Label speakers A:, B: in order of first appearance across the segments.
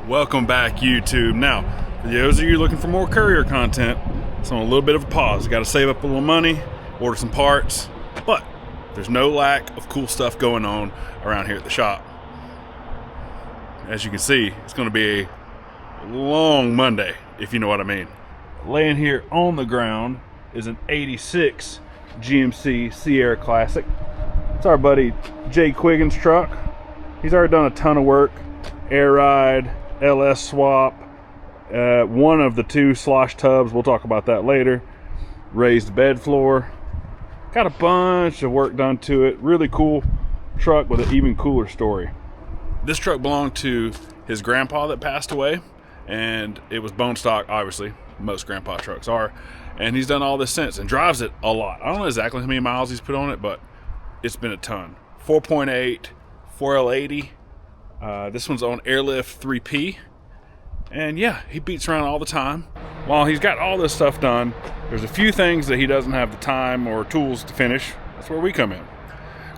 A: Welcome back, YouTube. Now, for those of you looking for more courier content, it's on a little bit of a pause. You got to save up a little money, order some parts, but there's no lack of cool stuff going on around here at the shop. As you can see, it's going to be a long Monday, if you know what I mean. Laying here on the ground is an 86 GMC Sierra Classic. It's our buddy Jay Quiggin's truck. He's already done a ton of work. Air ride, LS swap, one of the two slosh tubs, we'll talk about that later. Raised bed floor. Got a bunch of work done to it. Really cool truck with an even cooler story. This truck belonged to his grandpa that passed away, and it was bone stock, obviously. Most grandpa trucks are. And he's done all this since and drives it a lot. I don't know exactly how many miles he's put on it, but it's been a ton. 4.8, 4L80. This one's on Airlift 3P. And yeah, he beats around all the time. While he's got all this stuff done, there's a few things that he doesn't have the time or tools to finish. That's where we come in.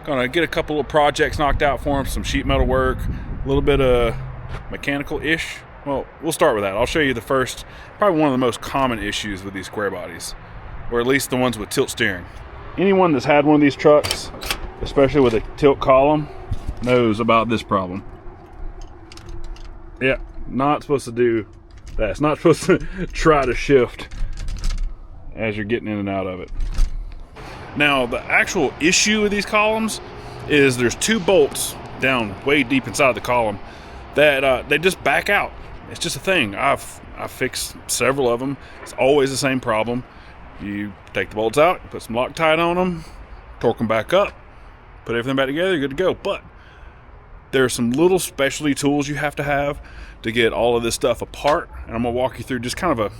A: Gonna get a couple of projects knocked out for him, some sheet metal work, a little bit of mechanical-ish. Well, we'll start with that. I'll show you the first, probably one of the most common issues with these square bodies, or at least the ones with tilt steering. Anyone that's had one of these trucks, especially with a tilt column, knows about this problem. Yeah, not supposed to do that. It's not supposed to try to shift as you're getting in and out of it. Now, the actual issue with these columns is there's two bolts down way deep inside the column that they just back out. It's just a thing. I've fixed several of them. It's always the same problem. You take the bolts out, put some Loctite on them, torque them back up, put everything back together, you're good to go. But there are some little specialty tools you have to get all of this stuff apart. And I'm going to walk you through just kind of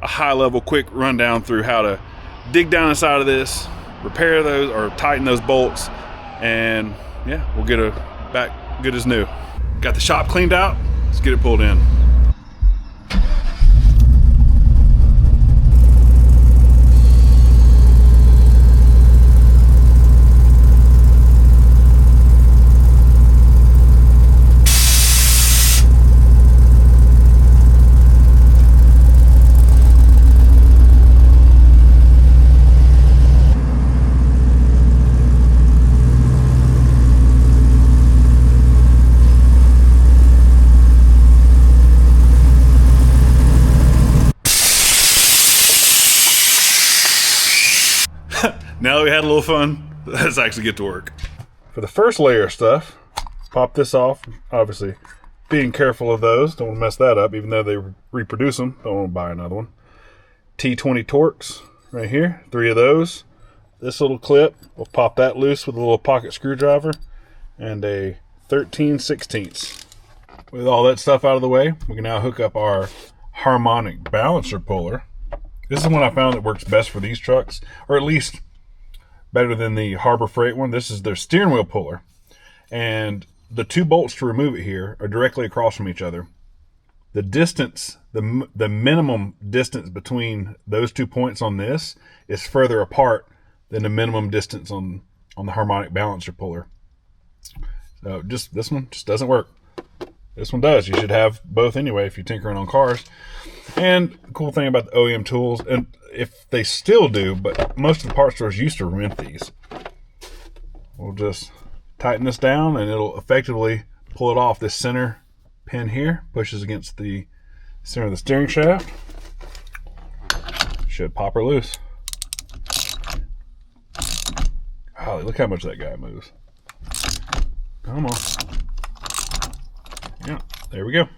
A: a high-level quick rundown through how to dig down inside of this, repair those or tighten those bolts, and yeah, we'll get it back good as new. Got the shop cleaned out. Let's get it pulled in. Now that we had a little fun, let's actually get to work. For the first layer of stuff, pop this off. Obviously, being careful of those. Don't want to mess that up, even though they reproduce them. Don't want to buy another one. T20 Torx right here. 3 of those. This little clip, we'll pop that loose with a little pocket screwdriver and a 13/16. With all that stuff out of the way, we can now hook up our harmonic balancer puller. This is one I found that works best for these trucks, or at least better than the Harbor Freight one. This is their steering wheel puller, and the 2 bolts to remove it here are directly across from each other. The distance, the minimum distance between those 2 points on this is further apart than the minimum distance on the harmonic balancer puller. So this one just doesn't work. This one does. You should have both anyway if you're tinkering on cars. And the cool thing about the OEM tools, and if they still do, but most of the parts stores used to remove these. We'll just tighten this down and it'll effectively pull it off. This center pin here pushes against the center of the steering shaft. Should pop her loose. Golly, look how much that guy moves. Come on. Yeah, there we go.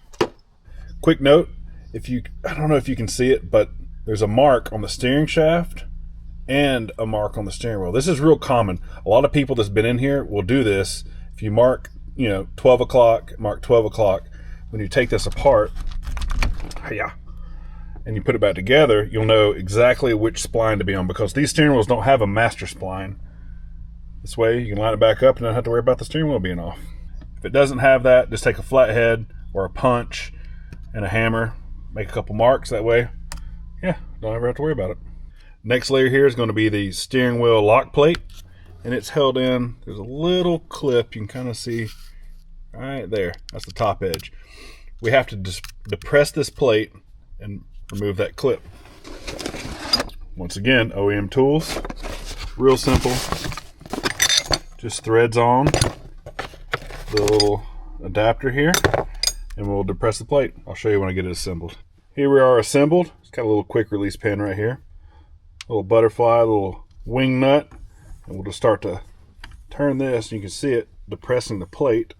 A: Quick note, I don't know if you can see it, but there's a mark on the steering shaft and a mark on the steering wheel. This is real common. A lot of people that's been in here will do this. If you mark, 12 o'clock, mark 12 o'clock. When you take this apart, and you put it back together, you'll know exactly which spline to be on, because these steering wheels don't have a master spline. This way you can line it back up and not have to worry about the steering wheel being off. If it doesn't have that, just take a flathead or a punch and a hammer, make a couple marks. That way, don't ever have to worry about it. Next layer here is going to be the steering wheel lock plate, and it's held in. There's a little clip you can kind of see right there. That's the top edge. we have to just depress this plate and remove that clip. Once again, OEM tools, real simple. Just threads on the little adapter here, and we'll depress the plate. I'll show you when I get it assembled. Here we are assembled. It's got a little quick release pin right here. A little butterfly, a little wing nut, and we'll just start to turn this, and you can see it depressing the plate.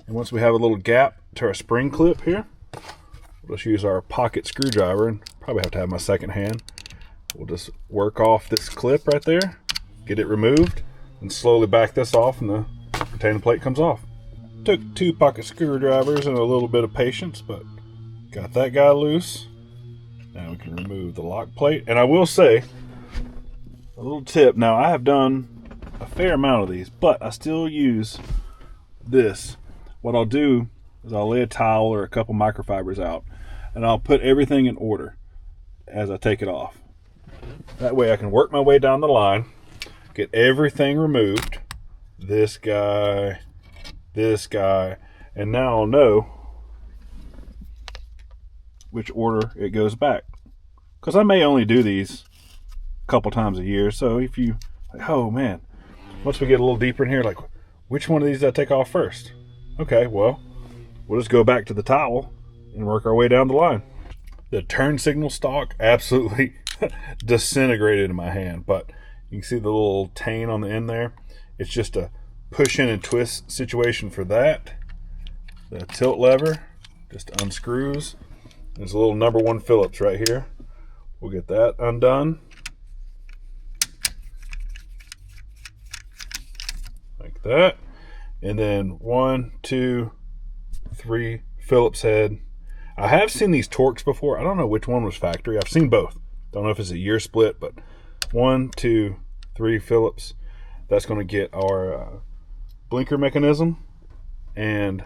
A: And once we have a little gap to our spring clip here, we'll just use our pocket screwdriver, and probably have to have my second hand. We'll just work off this clip right there, get it removed, and slowly back this off, and the retaining plate comes off. Took 2 pocket screwdrivers and a little bit of patience, but got that guy loose. Now we can remove the lock plate. And I will say, a little tip, now I have done a fair amount of these, but I still use this. What I'll do is I'll lay a towel or a couple microfibers out, and I'll put everything in order as I take it off. That way I can work my way down the line, get everything removed. This guy, and now I'll know which order it goes back. Because I may only do these a couple times a year, so if you, like, oh man, once we get a little deeper in here, like, which one of these did I take off first? Okay, well, we'll just go back to the towel and work our way down the line. The turn signal stock absolutely disintegrated in my hand, but you can see the little tane on the end there. It's just a push in and twist situation for that. The tilt lever just unscrews. There's a little number 1 Phillips right here. We'll get that undone. Like that. And then 1, 2, 3 Phillips head. I have seen these Torx before. I don't know which one was factory. I've seen both. Don't know if it's a year split, but 1, 2, 3 Phillips. That's going to get our blinker mechanism. And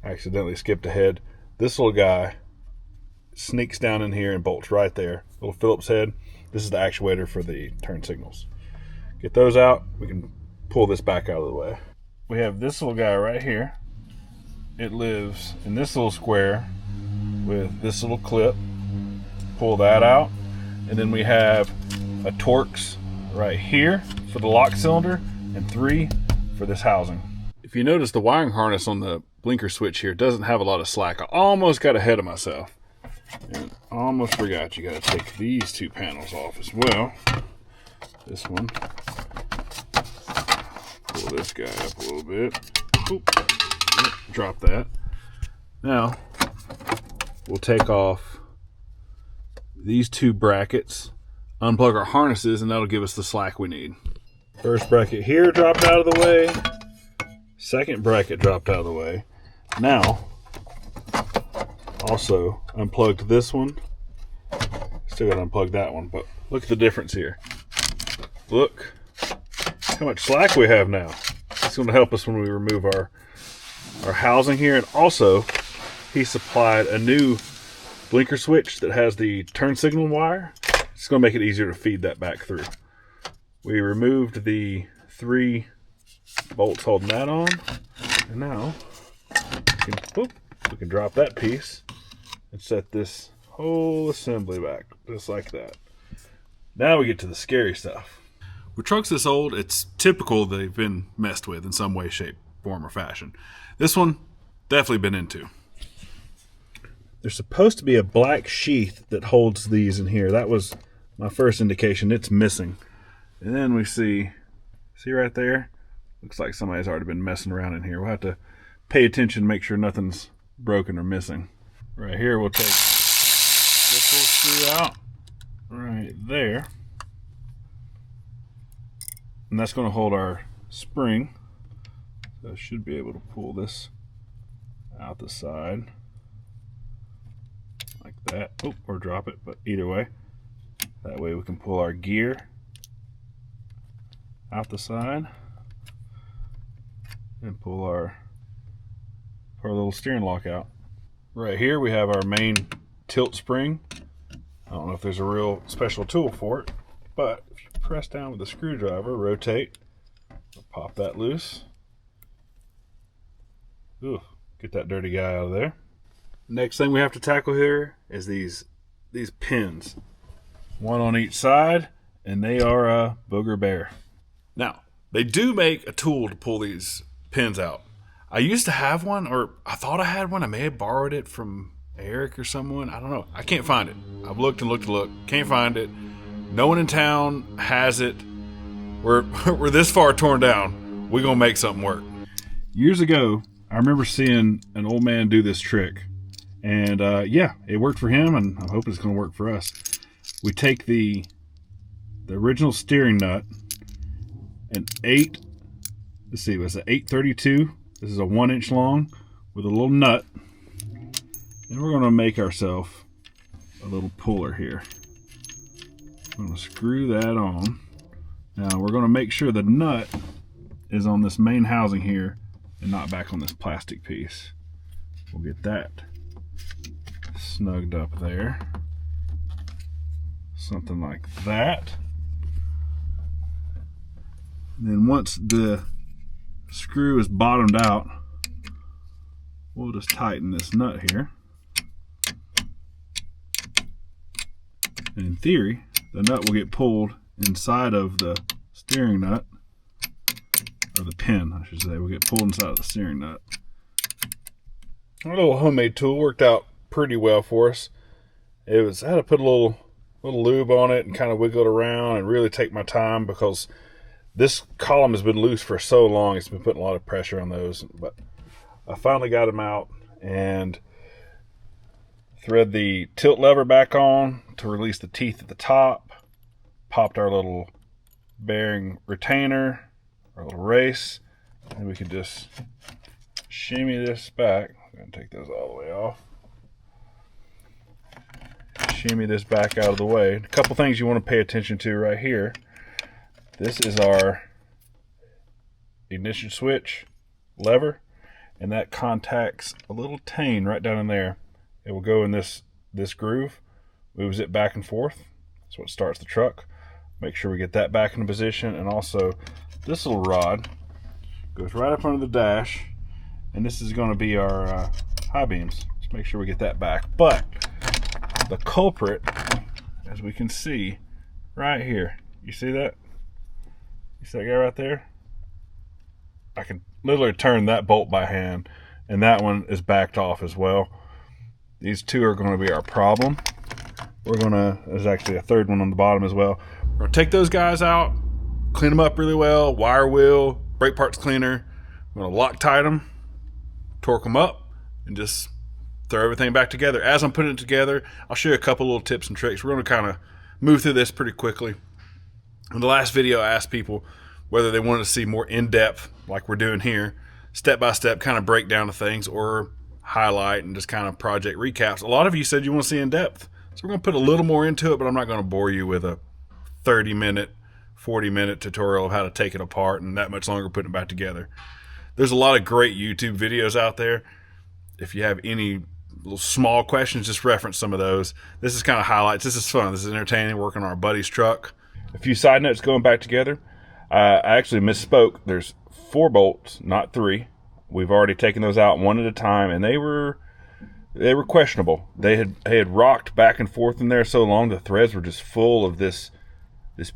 A: I accidentally skipped ahead. This little guy sneaks down in here and bolts right there. Little Phillips head. This is the actuator for the turn signals. Get those out. We can pull this back out of the way. We have this little guy right here. It lives in this little square with this little clip. Pull that out. And then we have a Torx right here for the lock cylinder and 3 for this housing. If you notice, the wiring harness on the blinker switch here doesn't have a lot of slack. I almost got ahead of myself and almost forgot you got to take these 2 panels off as well. This one. Pull this guy up a little bit. Oop. Drop that. Now we'll take off these 2 brackets, unplug our harnesses, and that'll give us the slack we need. First bracket here dropped out of the way. Second bracket dropped out of the way. Now, also unplugged this one. Still got to unplug that one, but look at the difference here. Look how much slack we have now. It's going to help us when we remove our housing here. And also, he supplied a new blinker switch that has the turn signal wire. It's going to make it easier to feed that back through. We removed the 3 bolts holding that on, and now we can drop that piece and set this whole assembly back just like that. Now we get to the scary stuff. With trucks this old, it's typical they've been messed with in some way, shape, form, or fashion. This one, definitely been into. There's supposed to be a black sheath that holds these in here. That was my first indication. It's missing. And then we see right there? Looks like somebody's already been messing around in here. We'll have to pay attention, make sure nothing's broken or missing. Right here, we'll take this little screw out right there. And that's going to hold our spring. So I should be able to pull this out the side like that. Oh, or drop it, but either way. That way we can pull our gear out the side and pull our little steering lock out. Right here we have our main tilt spring. I don't know if there's a real special tool for it, but if you press down with a screwdriver, rotate, pop that loose. Ooh, get that dirty guy out of there. Next thing we have to tackle here is these pins. One on each side, and they are a booger bear. Now, they do make a tool to pull these pins out. I used to have one, or I thought I had one. I may have borrowed it from Eric or someone. I don't know. I can't find it. I've looked and looked and looked. Can't find it. No one in town has it. We're this far torn down. We're going to make something work. Years ago, I remember seeing an old man do this trick. And yeah, it worked for him, and I'm hoping it's going to work for us. We take the original steering nut, an 832. This is a 1 inch long with a little nut. And we're going to make ourselves a little puller here. I'm going to screw that on. Now we're going to make sure the nut is on this main housing here and not back on this plastic piece. We'll get that snugged up there. Something like that. And then once the screw is bottomed out, we'll just tighten this nut here. And in theory, the nut will get pulled inside of the steering nut, or the pin, I should say, will get pulled inside of the steering nut. Our little homemade tool worked out pretty well for us. I had to put a little lube on it and kind of wiggle it around and really take my time, because this column has been loose for so long. It's been putting a lot of pressure on those. But I finally got them out and thread the tilt lever back on to release the teeth at the top. Popped our little bearing retainer, our little race, and we can just shimmy this back. I'm going to take those all the way off. Shimmy this back out of the way. A couple things you want to pay attention to right here. This is our ignition switch lever, and that contacts a little tane right down in there. It will go in this groove, moves it back and forth. That's what starts the truck. Make sure we get that back into position. And also this little rod goes right up under the dash, and this is going to be our high beams. Let's make sure we get that back. But the culprit, as we can see right here, you see that? You see that guy right there? I can literally turn that bolt by hand, and that one is backed off as well. These two are going to be our problem. There's actually a third one on the bottom as well. We're going to take those guys out, clean them up really well, wire wheel, brake parts cleaner. I'm going to Loctite them, torque them up, and just throw everything back together. As I'm putting it together, I'll show you a couple little tips and tricks. We're going to kind of move through this pretty quickly. In the last video, I asked people whether they wanted to see more in-depth, like we're doing here, step-by-step kind of breakdown of things, or highlight and just kind of project recaps. A lot of you said you want to see in-depth. So we're going to put a little more into it, but I'm not going to bore you with a 30-minute, 40-minute tutorial of how to take it apart and that much longer putting it back together. There's a lot of great YouTube videos out there. If you have any little small questions, just reference some of those. This is kind of highlights. This is fun. This is entertaining, working on our buddy's truck. A few side notes going back together. I actually misspoke. There's 4 bolts, not 3. We've already taken those out one at a time, and they were questionable. They had rocked back and forth in there so long, the threads were just full of this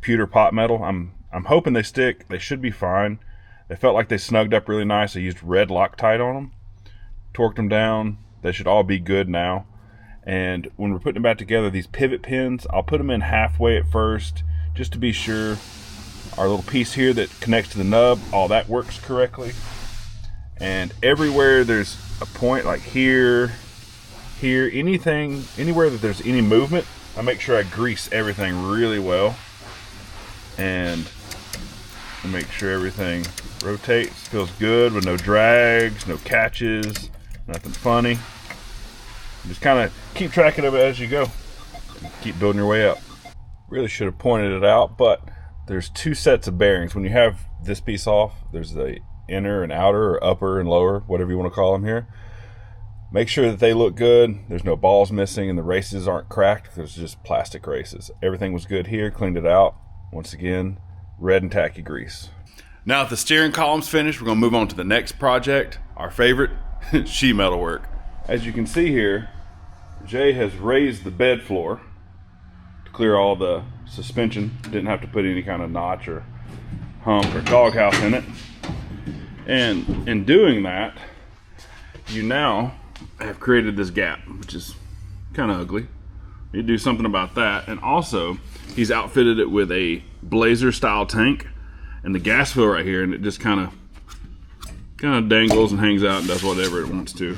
A: pewter pot metal. I'm hoping they stick. They should be fine. They felt like they snugged up really nice. I used red Loctite on them, torqued them down. They should all be good now. And when we're putting them back together, these pivot pins, I'll put them in halfway at first, just to be sure our little piece here that connects to the nub, all that works correctly. And everywhere there's a point, like here, anywhere that there's any movement, I make sure I grease everything really well, and make sure everything rotates, feels good with no drags, no catches, nothing funny. Just kind of keep tracking of it as you go. Keep building your way up. Really should have pointed it out, but there's 2 sets of bearings. When you have this piece off, there's the inner and outer, or upper and lower, whatever you want to call them here. Make sure that they look good. There's no balls missing, and the races aren't cracked. There's just plastic races. Everything was good here. Cleaned it out. Once again, red and tacky grease. Now that the steering column's finished, we're going to move on to the next project, our favorite, sheet metal work. as you can see here, Jay has raised the bed floor to clear all the suspension. Didn't have to put any kind of notch or hump or doghouse in it. And in doing that, you now have created this gap, which is kind of ugly. You do something about that. And also, he's outfitted it with a Blazer style tank and the gas fill right here, and it just kind of dangles and hangs out and does whatever it wants to.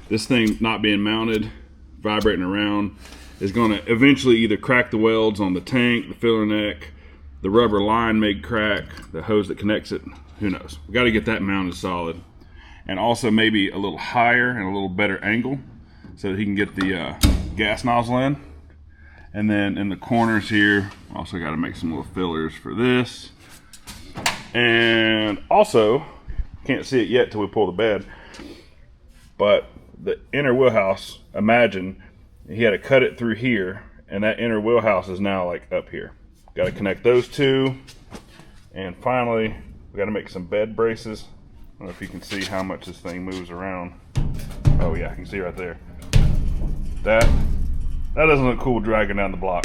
A: This thing not being mounted, vibrating around, is going to eventually either crack the welds on the tank, the filler neck, the rubber line may crack, the hose that connects it, who knows. We got to get that mounted solid. And also maybe a little higher and a little better angle so that he can get the gas nozzle in. And then in the corners here, also got to make some little fillers for this. And also, can't see it yet till we pull the bed, but the inner wheelhouse, imagine he had to cut it through here, and that inner wheelhouse is now like up here. Got to connect those two, and finally we got to make some bed braces. I don't know if you can see how much this thing moves around. Oh yeah, you can see right there. That doesn't look cool dragging down the block.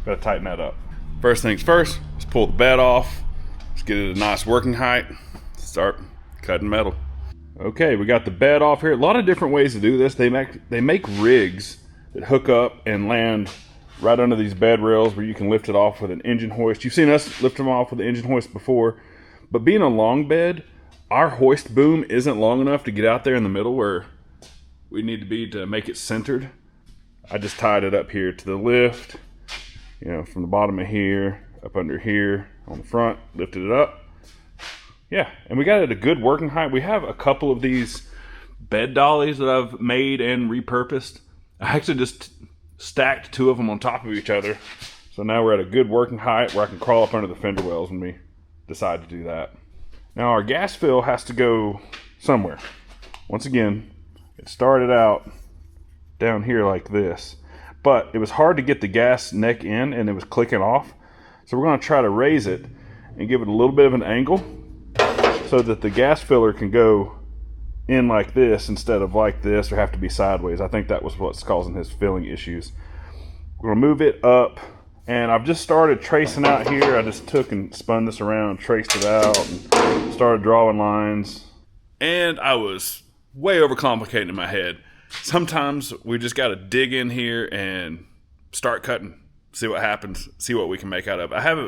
A: Got to tighten that up. First things first, let's pull the bed off. Let's get it a nice working height. Start cutting metal. Okay, we got the bed off here. A lot of different ways to do this. They make rigs that hook up and land right under these bed rails where you can lift it off with an engine hoist. You've seen us lift them off with an engine hoist before, but being a long bed, our hoist boom isn't long enough to get out there in the middle where we need to be to make it centered. I just tied it up here to the lift, you know, from the bottom of here, up under here on the front, lifted it up. Yeah, and we got it at a good working height. We have a couple of these bed dollies that I've made and repurposed. I actually just stacked two of them on top of each other. So now we're at a good working height where I can crawl up under the fender wells when we decide to do that. Now our gas fill has to go somewhere. Once again, it started out down here like this, but it was hard to get the gas neck in and it was clicking off. So we're going to try to raise it and give it a little bit of an angle so that the gas filler can go in like this instead of like this or have to be sideways. I think that was what's causing his filling issues. We're going to move it up, and I've just started tracing out here. I just took and spun this around, traced it out, and started drawing lines. And I was way overcomplicating in my head. Sometimes we just got to dig in here and start cutting, see what happens, see what we can make out of it. I have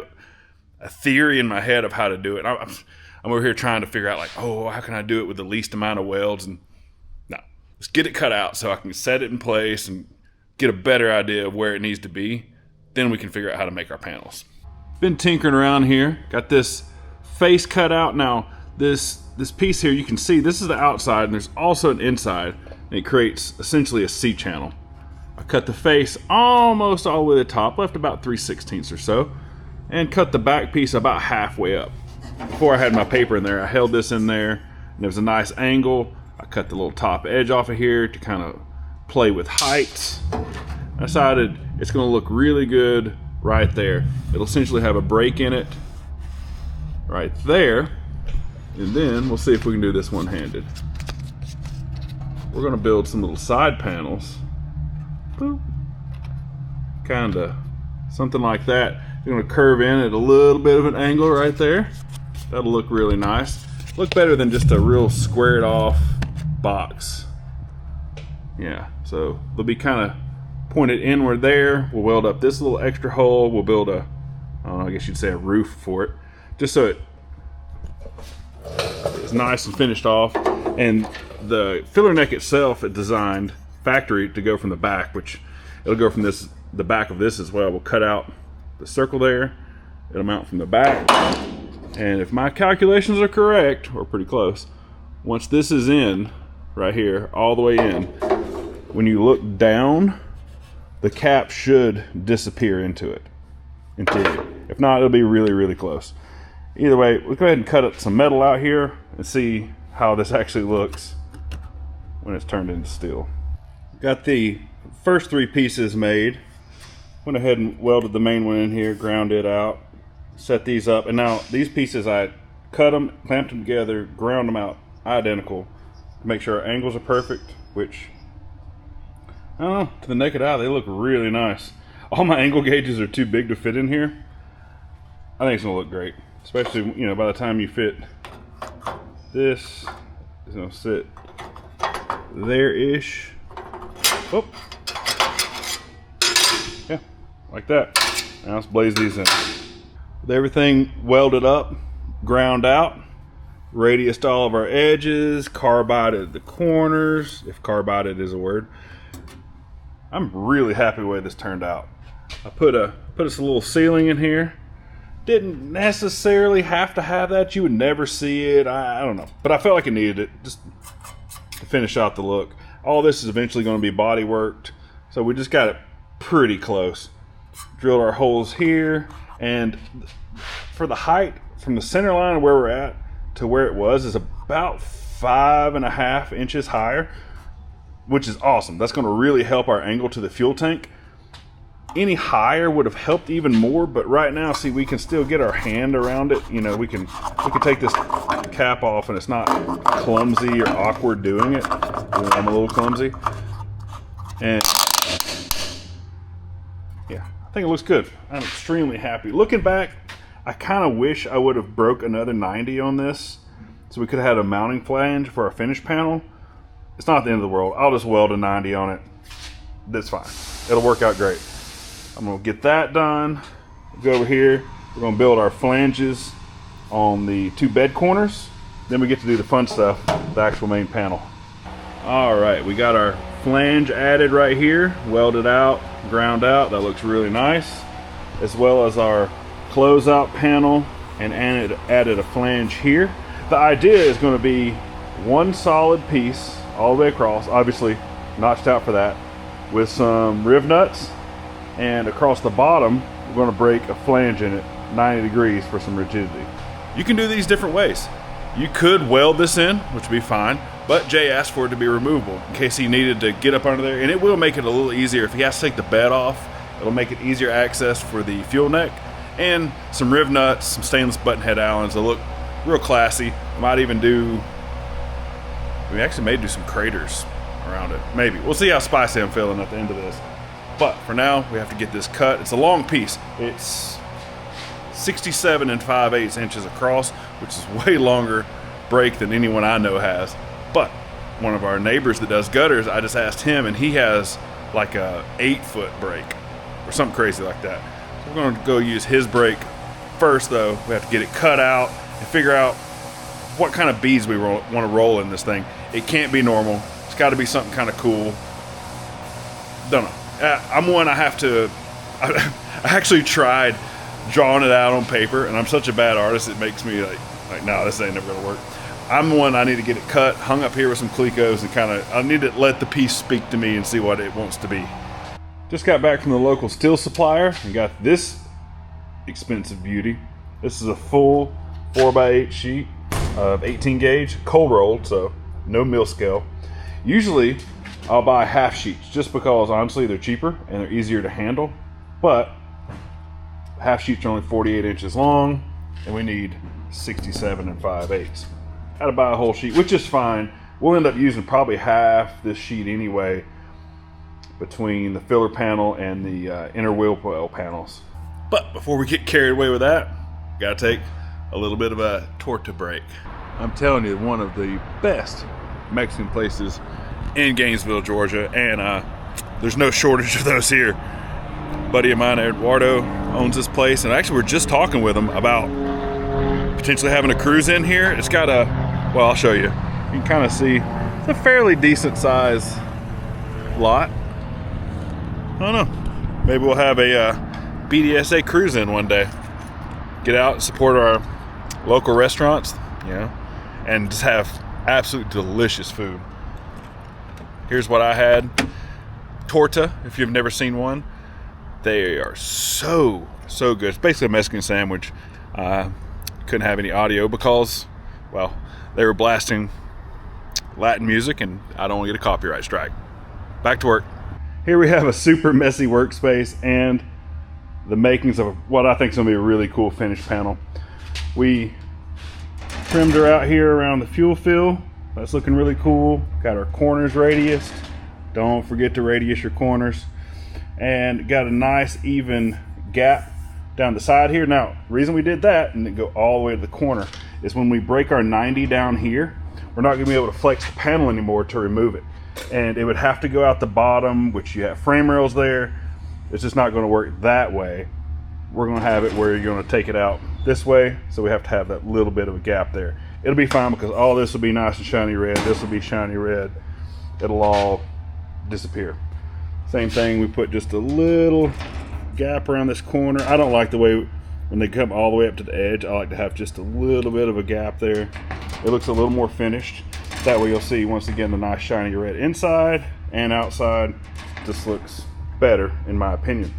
A: a theory in my head of how to do it. I'm over here trying to figure out, like, oh, how can I do it with the least amount of welds? And no, let's get it cut out so I can set it in place and get a better idea of where it needs to be. Then we can figure out how to make our panels. Been tinkering around here. Got this face cut out. Now, this piece here, you can see this is the outside, and there's also an inside, and it creates essentially a C channel. I cut the face almost all the way to the top, left about 3/16 or so, and cut the back piece about halfway up. Before I had my paper in there, I held this in there, and there was a nice angle. I cut the little top edge off of here to kind of play with heights. I decided it's going to look really good right there. It'll essentially have a break in it right there, and then we'll see if we can do this one-handed. We're going to build some little side panels. Boop. Kind of something like that. You're going to curve in at a little bit of an angle right there. That'll look really nice. Look better than just a real squared off box. Yeah, so they'll be kind of pointed inward there. We'll weld up this little extra hole. We'll build a, I don't know, I guess you'd say a roof for it, just so it's nice and finished off. And the filler neck itself is designed factory to go from the back, which it'll go from this, the back of this as well. We'll cut out the circle there. It'll mount from the back. And if my calculations are correct, or pretty close, once this is in, right here, all the way in, when you look down, the cap should disappear into it, in theory. If not, it'll be really, really close. Either way, we'll go ahead and cut up some metal out here and see how this actually looks when it's turned into steel. Got the first three pieces made. Went ahead and welded the main one in here, ground it out, set these up, and now these pieces I cut them, clamped them together, ground them out identical to make sure our angles are perfect which, I don't know, to the naked eye, they look really nice. All my angle gauges are too big to fit in here. I think it's gonna look great, especially, you know, by the time you fit this, it's gonna sit there-ish. Oh, yeah, like that. Now let's blaze these in. With everything welded up, ground out, radiused all of our edges, carbided the corners, if carbided is a word. I'm really happy with the way this turned out. I put us a little ceiling in here. Didn't necessarily have to have that. You would never see it. I don't know. But I felt like it needed it just to finish out the look. All this is eventually going to be body worked. So we just got it pretty close. Drilled our holes here. And for the height, from the center line of where we're at to where it was, is about 5.5 inches higher, which is awesome. That's going to really help our angle to the fuel tank. Any higher would have helped even more, but right now, see, we can still get our hand around it. You know, we can take this cap off, and it's not clumsy or awkward doing it. I'm a little clumsy, and yeah, I think it looks good. I'm extremely happy. Looking back, I kind of wish I would have broke another 90 on this, so we could have had a mounting flange for our finish panel. It's not the end of the world. I'll just weld a 90 on it. That's fine. It'll work out great. I'm gonna get that done. Go over here. We're gonna build our flanges on the 2 bed corners. Then we get to do the fun stuff, the actual main panel. All right, we got our flange added right here, welded out, ground out. That looks really nice. As well as our closeout panel, and added a flange here. The idea is gonna be one solid piece all the way across, obviously notched out for that, with some riv nuts. And across the bottom, we're going to break a flange in it 90 degrees for some rigidity. You can do these different ways. You could weld this in, which would be fine, but Jay asked for it to be removable in case he needed to get up under there, and it will make it a little easier. If he has to take the bed off, it'll make it easier access for the fuel neck, and some riv nuts, some stainless button head Allens. They'll look real classy. Might even do, we actually may do some craters around it. Maybe. We'll see how spicy I'm feeling at the end of this. But for now, we have to get this cut. It's a long piece. It's 67 5/8 inches across, which is way longer break than anyone I know has. But one of our neighbors that does gutters, I just asked him, and he has like a 8-foot break or something crazy like that. So we're going to go use his break first, though. We have to get it cut out and figure out what kind of beads we want to roll in this thing. It can't be normal. It's got to be something kind of cool. Don't know. I'm one, I actually tried drawing it out on paper, and I'm such a bad artist, it makes me like no, this ain't never gonna work. I'm one, I need to get it cut, hung up here with some Clecos, and I need to let the piece speak to me and see what it wants to be. Just got back from the local steel supplier and got this expensive beauty. This is a full 4x8 sheet of 18 gauge, cold rolled, so no mill scale. Usually I'll buy half sheets just because honestly they're cheaper and they're easier to handle, but half sheets are only 48 inches long and we need 67 5/8. Had to buy a whole sheet, which is fine. We'll end up using probably half this sheet anyway between the filler panel and the inner wheel well panels. But before we get carried away with that, gotta take a little bit of a torta break. I'm telling you, one of the best Mexican places in Gainesville, Georgia, and there's no shortage of those here. A buddy of mine, Eduardo, owns this place, and actually we're just talking with him about potentially having a cruise in here. It's got a, well, I'll show you. You can kind of see it's a fairly decent size lot. I don't know. Maybe we'll have a BDSA cruise in one day. Get out and support our local restaurants, you know, and just have absolute delicious food. Here's what I had. Torta, if you've never seen one. They are so good. It's basically a Mexican sandwich. Couldn't have any audio because, well, they were blasting Latin music and I don't want to get a copyright strike. Back to work. Here we have a super messy workspace and the makings of what I think is going to be a really cool finish panel. We trimmed her out here around the fuel fill that's looking really cool. Got our corners radiused. Don't forget to radius your corners. And got a nice even gap down the side here. Now, the reason we did that and then go all the way to the corner is when we break our 90 down here, we're not gonna be able to flex the panel anymore to remove it. And it would have to go out the bottom, which you have frame rails there. It's just not gonna work that way. We're gonna have it where you're gonna take it out this way, so we have to have that little bit of a gap there. It'll be fine because all this will be nice and shiny red. This will be shiny red. It'll all disappear. Same thing, we put just a little gap around this corner. I don't like the way when they come all the way up to the edge. I like to have just a little bit of a gap there. It looks a little more finished. That way you'll see once again the nice shiny red inside and outside. Just looks better in my opinion.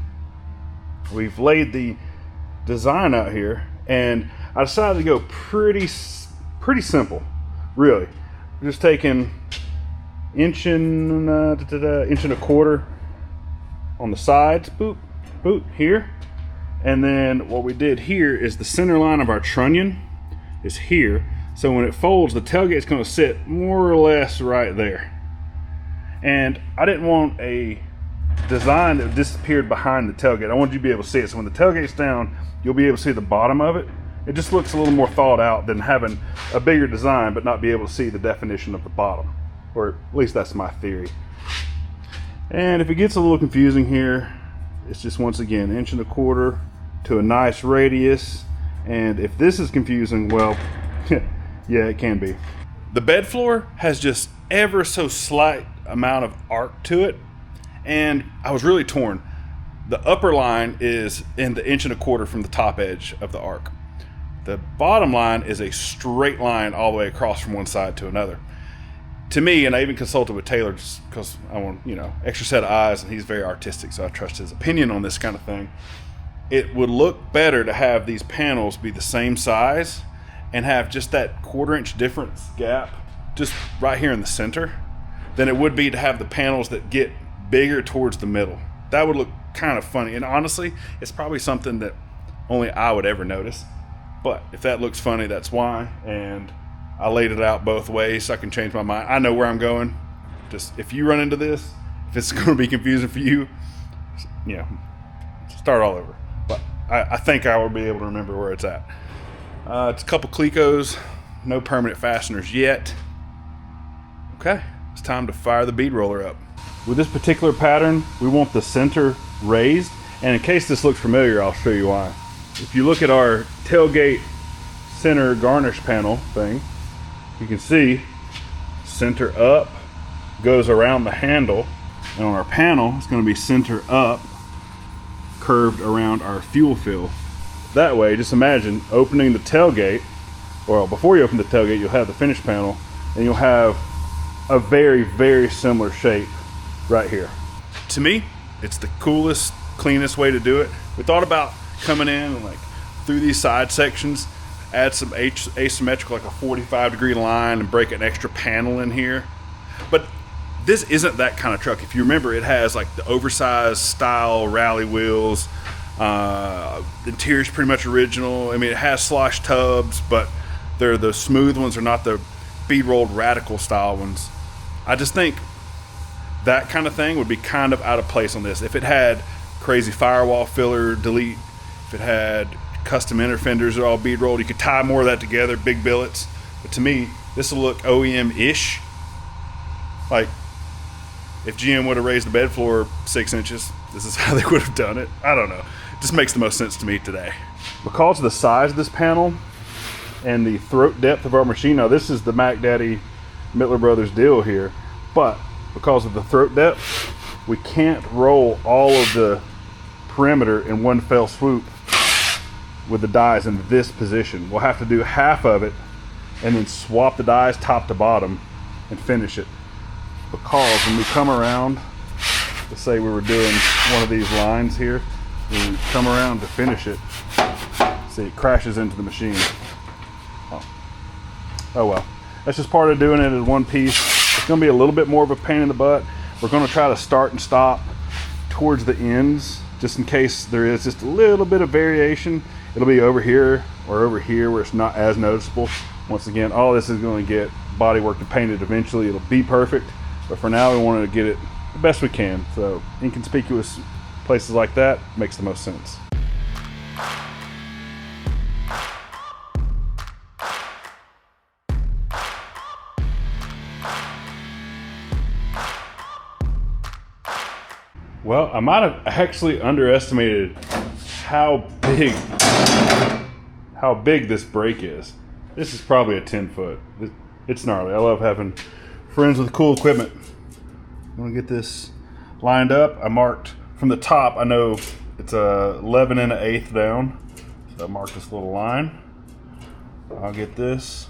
A: We've laid the design out here and I decided to go pretty simple, really. We're just taking inch and a quarter on the sides, boop, boop, here. And then what we did here is the center line of our trunnion is here. So when it folds, the tailgate's gonna sit more or less right there. And I didn't want a design that disappeared behind the tailgate. I wanted you to be able to see it. So when the tailgate's down, you'll be able to see the bottom of it. It just looks a little more thought out than having a bigger design but not be able to see the definition of the bottom. Or at least that's my theory. And if it gets a little confusing here, it's just once again inch and a quarter to a nice radius. And if this is confusing, well, yeah, it can be. The bed floor has just ever so slight amount of arc to it, and I was really torn. The upper line is in the inch and a quarter from the top edge of the arc. The bottom line is a straight line all the way across from one side to another. To me, and I even consulted with Taylor just because I want, extra set of eyes, and he's very artistic, so I trust his opinion on this kind of thing. It would look better to have these panels be the same size and have just that quarter-inch difference gap just right here in the center than it would be to have the panels that get bigger towards the middle. That would look kind of funny, and honestly, it's probably something that only I would ever notice. But if that looks funny, that's why. And I laid it out both ways so I can change my mind. I know where I'm going. Just if you run into this, if it's going to be confusing for you, start all over. But I think I will be able to remember where it's at. It's a couple Clecos, no permanent fasteners yet. Okay, it's time to fire the bead roller up. With this particular pattern, we want the center raised. And in case this looks familiar, I'll show you why. If you look at our tailgate center garnish panel thing, you can see center up goes around the handle, and on our panel it's going to be center up curved around our fuel fill. That way, just imagine opening the tailgate, or before you open the tailgate, you'll have the finished panel and you'll have a very, very similar shape right here. To me, it's the coolest, cleanest way to do it. We thought about coming in and through these side sections, add some asymmetrical, like a 45-degree line, and break an extra panel in here. But this isn't that kind of truck. If you remember, it has the oversized style rally wheels. The interior's pretty much original. I mean, it has slosh tubs, but they're the smooth ones, are not the bead rolled radical style ones. I just think that kind of thing would be kind of out of place on this. If it had crazy firewall filler delete, if it had custom inner fenders that are all bead rolled, you could tie more of that together, big billets. But to me, this will look OEM-ish. If GM would have raised the bed floor 6 inches, this is how they would have done it. I don't know. It just makes the most sense to me today. Because of the size of this panel and the throat depth of our machine, now this is the Mac Daddy Mittler Brothers deal here, but because of the throat depth, we can't roll all of the perimeter in one fell swoop with the dies in this position. We'll have to do half of it and then swap the dies top to bottom and finish it. Because when we come around, let's say we were doing one of these lines here, when we come around to finish it, see, it crashes into the machine. Oh well, that's just part of doing it in one piece. It's going to be a little bit more of a pain in the butt. We're going to try to start and stop towards the ends, just in case there is just a little bit of variation. It'll be over here or over here where it's not as noticeable. Once again, all this is going to get bodyworked and painted eventually. It'll be perfect, but for now we wanted to get it the best we can. So inconspicuous places like that makes the most sense. Well, I might have actually underestimated how big this brake is. This is probably a 10 foot. It's gnarly. I love having friends with cool equipment. I'm gonna get this lined up. I marked from the top. I know it's 11 1/8 down. So I marked this little line. I'll get this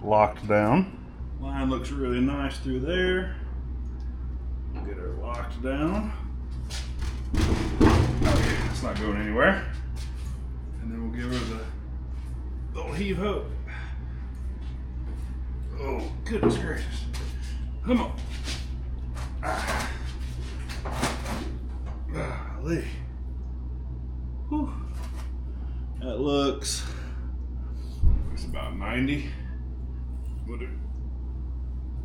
A: locked down. Line looks really nice through there. Get her locked down. Okay, it's not going anywhere. And then we'll give her the little heave ho. Oh, goodness gracious. Come on. Golly. Whew. That looks, it's about 90. We'll do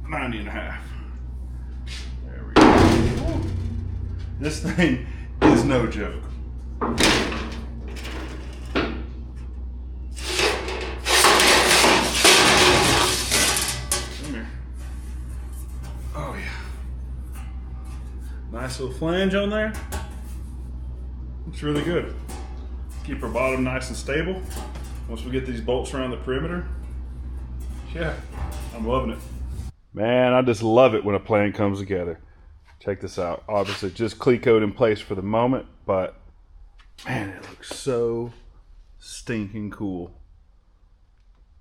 A: 90 and a half. There we go. Whew. This thing is no joke. Come here. Oh yeah. Nice little flange on there. Looks really good. Keep our bottom nice and stable. Once we get these bolts around the perimeter, yeah, I'm loving it. Man, I just love it when a plan comes together. Check this out. Obviously just cleat-coat in place for the moment, but man, it looks so stinking cool.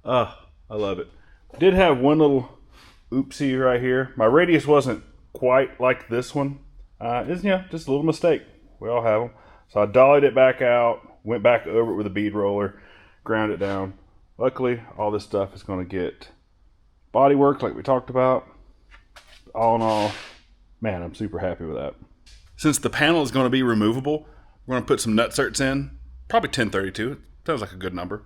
A: I love it. Did have one little oopsie right here. My radius wasn't quite like this one. It's, just a little mistake. We all have them. So I dollied it back out, went back over it with a bead roller, ground it down. Luckily, all this stuff is going to get body work like we talked about. All in all, man, I'm super happy with that. Since the panel is going to be removable, we're going to put some nutserts in, probably 1032. It sounds like a good number.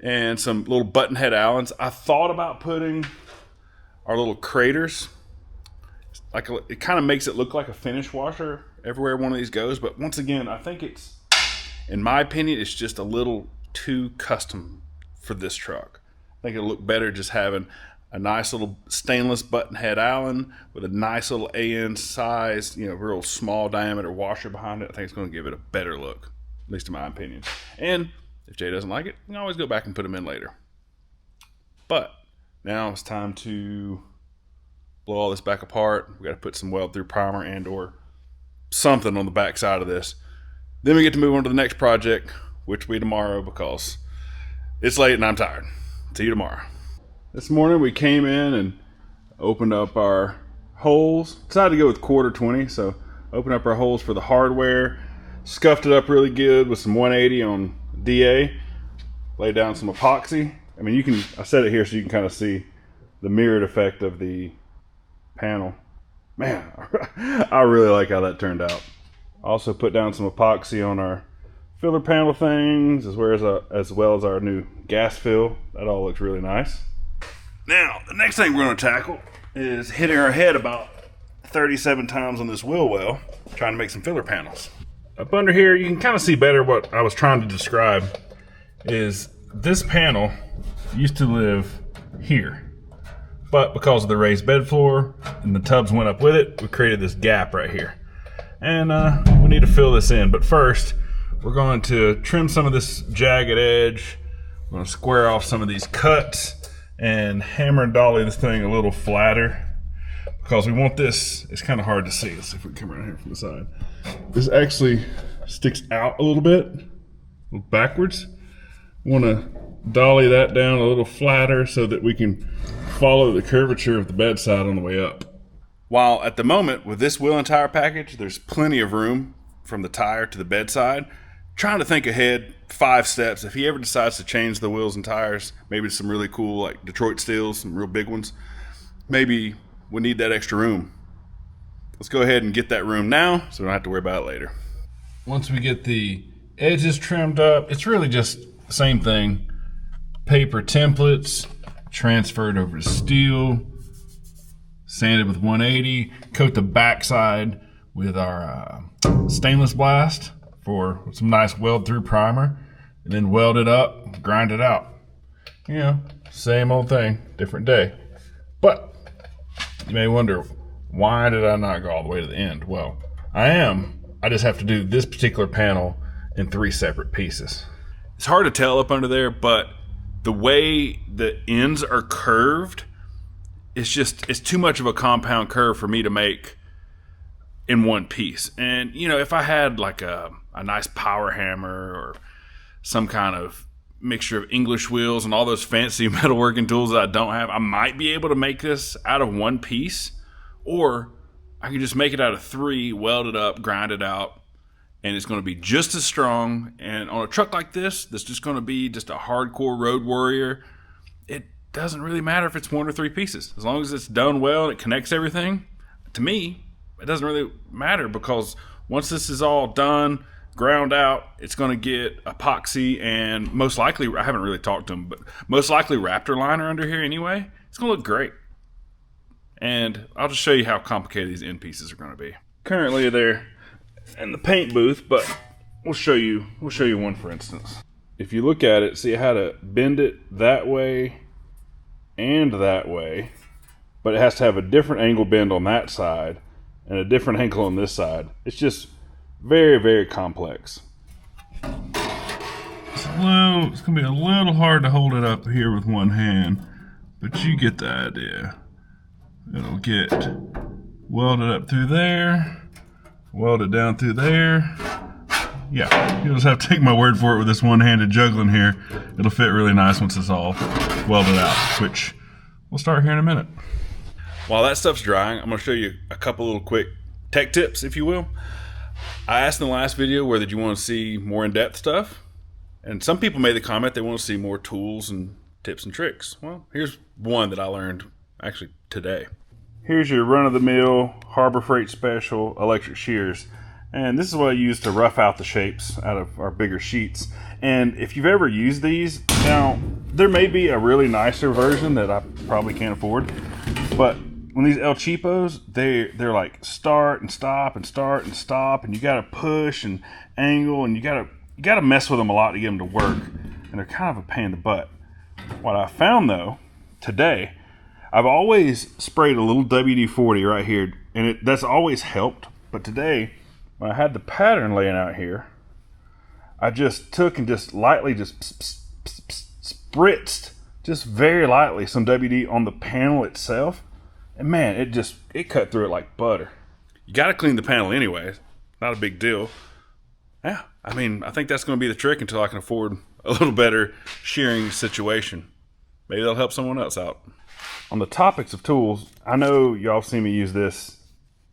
A: And some little button head Allens. I thought about putting our little craters. It kind of makes it look like a finish washer everywhere one of these goes. But once again, I think it's, in my opinion, it's just a little too custom for this truck. I think it'll look better just having a nice little stainless button head Allen with a nice little AN size, real small diameter washer behind it. I think it's going to give it a better look, at least in my opinion. And if Jay doesn't like it, you can always go back and put them in later. But now it's time to blow all this back apart. We got to put some weld through primer and or something on the back side of this. Then we get to move on to the next project, which will be tomorrow because it's late and I'm tired. See you tomorrow. This morning we came in and opened up our holes. Decided to go with 1/4 so opened up our holes for the hardware, scuffed it up really good with some 180 on DA, laid down some epoxy. I mean, I set it here so you can kind of see the mirrored effect of the panel. Man, I really like how that turned out. Also put down some epoxy on our filler panel things, as well as our new gas fill. That all looks really nice. Now, the next thing we're going to tackle is hitting our head about 37 times on this wheel well, trying to make some filler panels. Up under here, you can kind of see better what I was trying to describe. Is this panel used to live here, but because of the raised bed floor and the tubs went up with it, we created this gap right here. And we need to fill this in, but first we're going to trim some of this jagged edge. We're going to square off some of these cuts and hammer and dolly this thing a little flatter because we want this. It's kind of hard to see. Let's see if we can come around here from the side. This actually sticks out a little bit, backwards. Want to dolly that down a little flatter so that we can follow the curvature of the bedside on the way up. While at the moment with this wheel and tire package, there's plenty of room from the tire to the bedside. Trying to think ahead 5 steps. If he ever decides to change the wheels and tires, maybe some really cool like Detroit steels, some real big ones, maybe we need that extra room. Let's go ahead and get that room now so we don't have to worry about it later. Once we get the edges trimmed up, it's really just the same thing. Paper templates, transferred over to steel, sanded with 180, coat the backside with our stainless blast for some nice weld through primer, and then weld it up, grind it out. You know, same old thing, different day. But you may wonder, why did I not go all the way to the end? Well, I just have to do this particular panel in 3 separate pieces. It's hard to tell up under there, but the way the ends are curved, it's too much of a compound curve for me to make in one piece. And, you know, if I had like a nice power hammer or some kind of mixture of English wheels and all those fancy metalworking tools that I don't have, I might be able to make this out of one piece, or I can just make it out of 3, weld it up, grind it out, and it's going to be just as strong. And on a truck like this, that's just going to be just a hardcore road warrior, it doesn't really matter if it's 1 or 3 pieces. As long as it's done well and it connects everything, to me, it doesn't really matter, because once this is all done, ground out, it's going to get epoxy and most likely, I haven't really talked to them, but most likely Raptor liner under here anyway. It's going to look great. And I'll just show you how complicated these end pieces are going to be. Currently they're in the paint booth, but we'll show you one for instance. If you look at it, see how to bend it that way and that way, but it has to have a different angle bend on that side and a different angle on this side. It's just very, very complex. It's going to be a little hard to hold it up here with one hand, but you get the idea. It'll get welded up through there, welded down through there. Yeah, you'll just have to take my word for it with this one-handed juggling here. It'll fit really nice once it's all welded out, which we'll start here in a minute. While that stuff's drying, I'm going to show you a couple little quick tech tips, if you will. I asked in the last video whether you want to see more in-depth stuff, and some people made the comment they want to see more tools and tips and tricks. Well, here's one that I learned actually today. Here's your run-of-the-mill Harbor Freight Special electric shears, and this is what I use to rough out the shapes out of our bigger sheets. And if you've ever used these, now there may be a really nicer version that I probably can't afford, but when these El Cheapos, they're like start and stop and start and stop, and you gotta push and angle, and you gotta mess with them a lot to get them to work, and they're kind of a pain in the butt. What I found though today, I've always sprayed a little WD-40 right here, and that's always helped. But today, when I had the pattern laying out here, I just took and just lightly spritzed, just very lightly, some WD on the panel itself. And man, it cut through it like butter. You got to clean the panel anyway. Not a big deal. Yeah, I mean, I think that's going to be the trick until I can afford a little better shearing situation. Maybe that'll help someone else out. On the topics of tools, I know y'all have seen me use this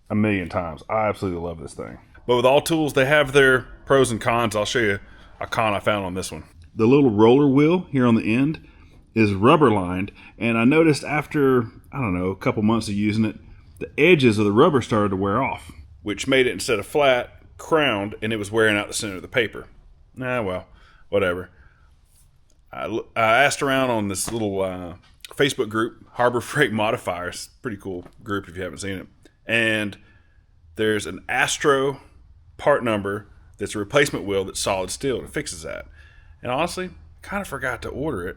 A: a million times. I absolutely love this thing. But with all tools, they have their pros and cons. I'll show you a con I found on this one. The little roller wheel here on the end is rubber lined, and I noticed after, I don't know, a couple months of using it, the edges of the rubber started to wear off, which made it, instead of flat, crowned, and it was wearing out the center of the paper. Well, whatever. I asked around on this little Facebook group, Harbor Freight Modifiers, pretty cool group if you haven't seen it, and there's an Astro part number that's a replacement wheel that's solid steel, and it fixes that. And honestly, kind of forgot to order it.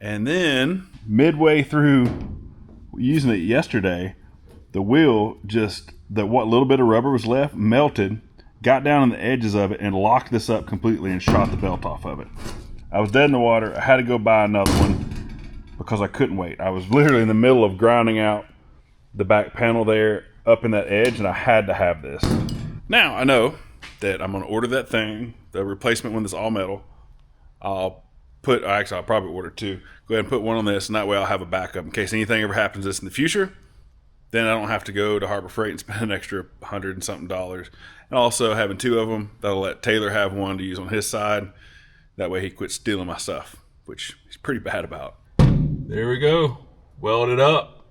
A: And then midway through using it yesterday, the wheel what little bit of rubber was left melted, got down on the edges of it, and locked this up completely and shot the belt off of it. I was dead in the water. I had to go buy another one because I couldn't wait. I was literally in the middle of grinding out the back panel there up in that edge, and I had to have this. Now I know that I'm going to order that thing, the replacement one that's all metal. I'll probably order 2. Go ahead and put one on this, and that way I'll have a backup in case anything ever happens to this in the future. Then I don't have to go to Harbor Freight and spend an extra $100 and something. And also having 2 of them, that'll let Taylor have one to use on his side. That way he quits stealing my stuff, which he's pretty bad about. There we go. Welded up.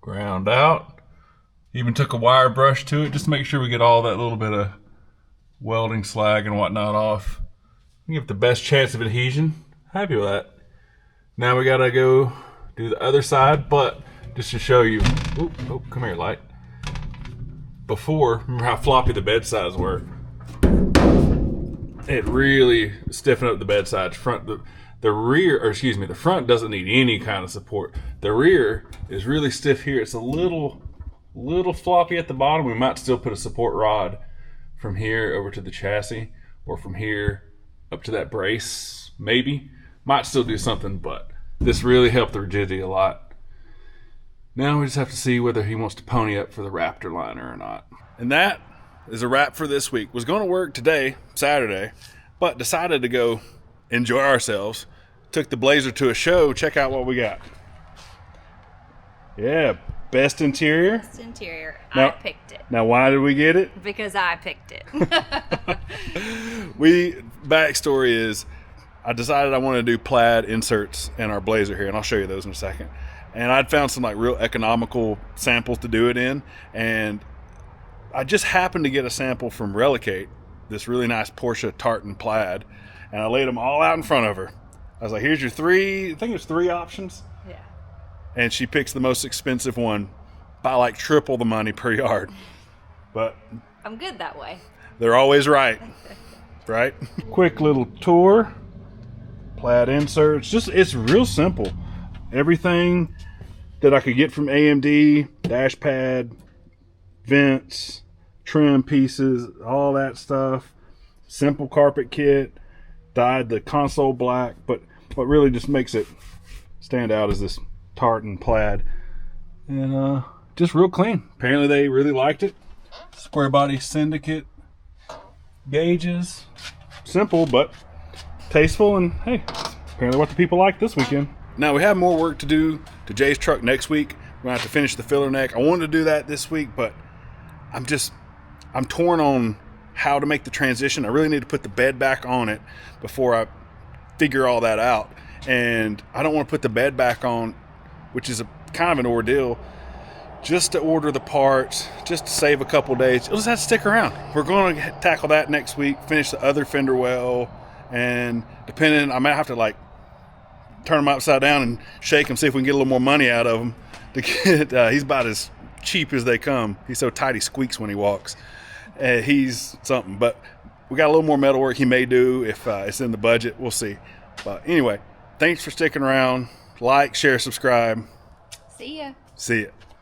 A: Ground out. Even took a wire brush to it just to make sure we get all that little bit of welding slag and whatnot off. You have the best chance of adhesion. Happy with that. Now we gotta go do the other side, but just to show you, oh, come here, light. Before, remember how floppy the bed sides were? It really stiffened up the bed sides. The rear, or excuse me, the front doesn't need any kind of support. The rear is really stiff here. It's a little floppy at the bottom. We might still put a support rod from here over to the chassis, or from here up to that brace, maybe. Might still do something, but this really helped the rigidity a lot. Now we just have to see whether he wants to pony up for the Raptor liner or not. And that is a wrap for this week. Was going to work today, Saturday, but decided to go enjoy ourselves. Took the Blazer to a show. Check out what we got. Yeah, best interior.
B: Best interior.
A: Now,
B: I picked it.
A: Now, why did we get it?
B: Because I picked it.
A: Backstory is, I decided I wanted to do plaid inserts in our Blazer here, and I'll show you those in a second. And I'd found some like real economical samples to do it in, and I just happened to get a sample from Fabricate, this really nice Porsche tartan plaid, and I laid them all out in front of her. I was like, here's your three, I think it's 3 options.
B: Yeah.
A: And she picks the most expensive one by like triple the money per yard. But
B: I'm good that way.
A: they're always right, right? Quick little tour. Plaid inserts, it's real simple. Everything that I could get from AMD, dash pad, vents, trim pieces, all that stuff. Simple carpet kit, dyed the console black, but what really just makes it stand out is this tartan plaid. And just real clean. Apparently they really liked it. Square Body Syndicate gauges. Simple, but tasteful, and hey, apparently what the people like this weekend. Now we have more work to do to Jay's truck next week. We're gonna have to finish the filler neck. I wanted to do that this week, but I'm torn on how to make the transition. I really need to put the bed back on it before I figure all that out. And I don't want to put the bed back on, which is a kind of an ordeal, just to order the parts, just to save a couple days. You'll just have to stick around. We're going to tackle that next week, finish the other fender well, and depending, I might have to like turn them upside down and shake them, see if we can get a little more money out of them. To get, he's about as cheap as they come. He's so tight he squeaks when he walks. He's something, but we got a little more metal work he may do if it's in the budget. We'll see. But anyway, thanks for sticking around. Like, share, subscribe.
B: See ya.
A: See ya.